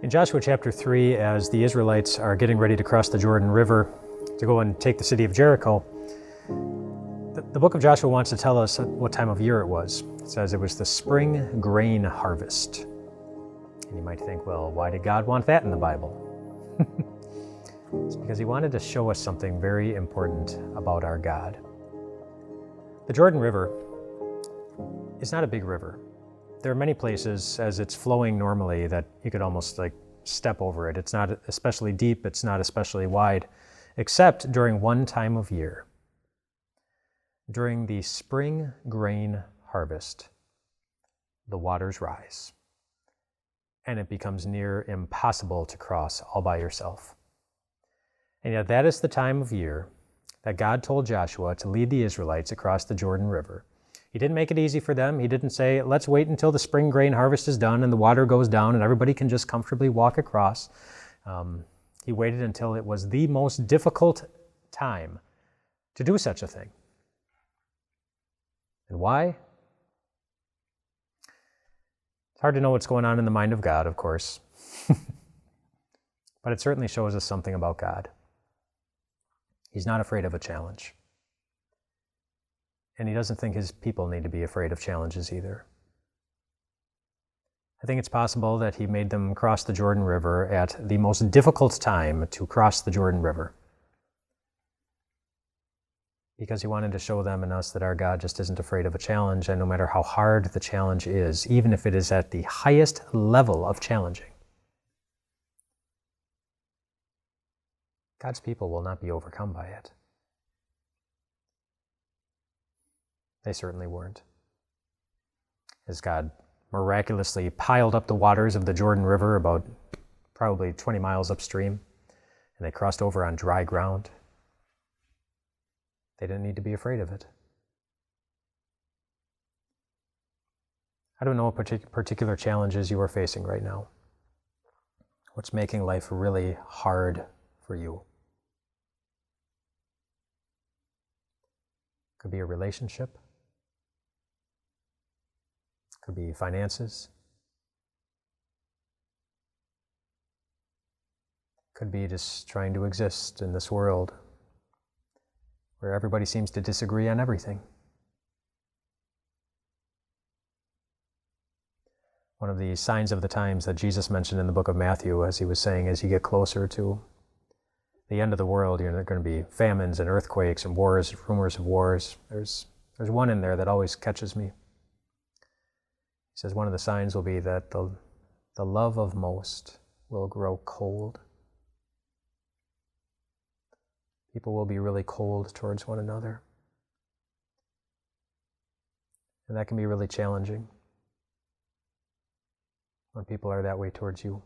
In Joshua chapter 3, as the Israelites are getting ready to cross the Jordan River to go and take the city of Jericho, the book of Joshua wants to tell us what time of year it was. It says it was the spring grain harvest. And you might think, well, why did God want that in the Bible? It's because he wanted to show us something very important about our God. The Jordan River is not a big river. There are many places, as it's flowing normally, that you could almost like step over it. It's not especially deep, it's not especially wide, except during one time of year. During the spring grain harvest, the waters rise, and it becomes near impossible to cross all by yourself. And yet that is the time of year that God told Joshua to lead the Israelites across the Jordan River. He didn't make it easy for them. He didn't say, let's wait until the spring grain harvest is done and the water goes down and everybody can just comfortably walk across. He waited until it was the most difficult time to do such a thing. And why? It's hard to know what's going on in the mind of God, of course. But it certainly shows us something about God. He's not afraid of a challenge. And he doesn't think his people need to be afraid of challenges either. I think it's possible that he made them cross the Jordan River at the most difficult time to cross the Jordan River, because he wanted to show them and us that our God just isn't afraid of a challenge, and no matter how hard the challenge is, even if it is at the highest level of challenging, God's people will not be overcome by it. They certainly weren't. As God miraculously piled up the waters of the Jordan River about probably 20 miles upstream, and they crossed over on dry ground, they didn't need to be afraid of it. I don't know what particular challenges you are facing right now. What's making life really hard for you? Could be a relationship. Could be finances. Could be just trying to exist in this world where everybody seems to disagree on everything. One of the signs of the times that Jesus mentioned in the book of Matthew, as he was saying, as you get closer to the end of the world, there are going to be famines and earthquakes and wars, rumors of wars. There's one in there that always catches me. He says one of the signs will be that the love of most will grow cold. People will be really cold towards one another. And that can be really challenging when people are that way towards you.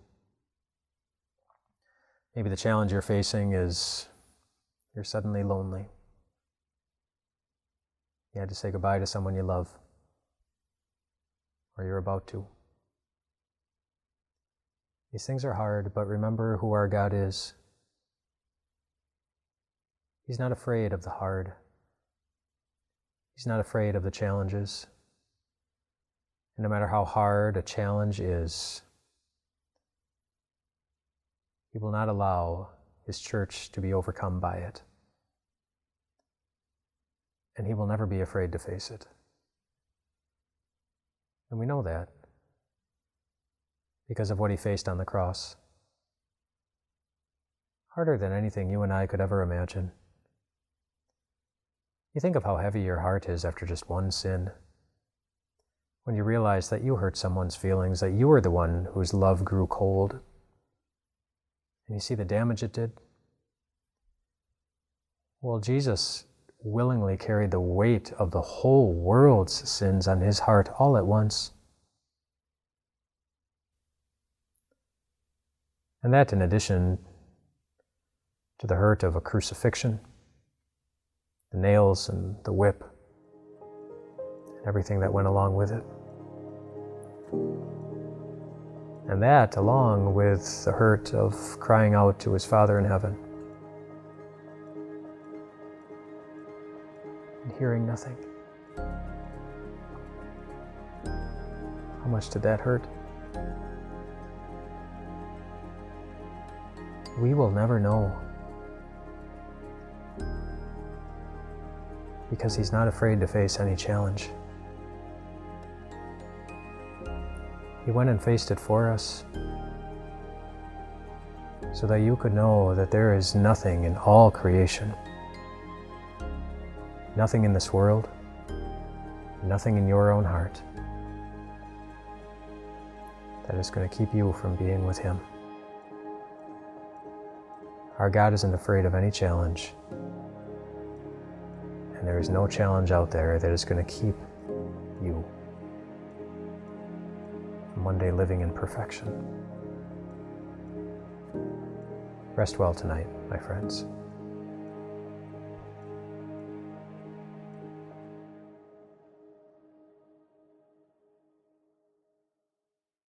Maybe the challenge you're facing is you're suddenly lonely. You had to say goodbye to someone you love, or you're about to. These things are hard, but remember who our God is. He's not afraid of the hard. He's not afraid of the challenges. And no matter how hard a challenge is, he will not allow his church to be overcome by it. And he will never be afraid to face it. And we know that because of what he faced on the cross. Harder than anything you and I could ever imagine. You think of how heavy your heart is after just one sin. When you realize that you hurt someone's feelings, that you were the one whose love grew cold. And you see the damage it did. Well, Jesus willingly carried the weight of the whole world's sins on his heart all at once. And that in addition to the hurt of a crucifixion, the nails and the whip, and everything that went along with it. And that along with the hurt of crying out to his Father in heaven and hearing nothing. How much did that hurt? We will never know. Because he's not afraid to face any challenge. He went and faced it for us, so that you could know that there is nothing in all creation, nothing in this world, nothing in your own heart, that is going to keep you from being with him. Our God isn't afraid of any challenge, and there is no challenge out there that is going to keep you from one day living in perfection. Rest well tonight, my friends.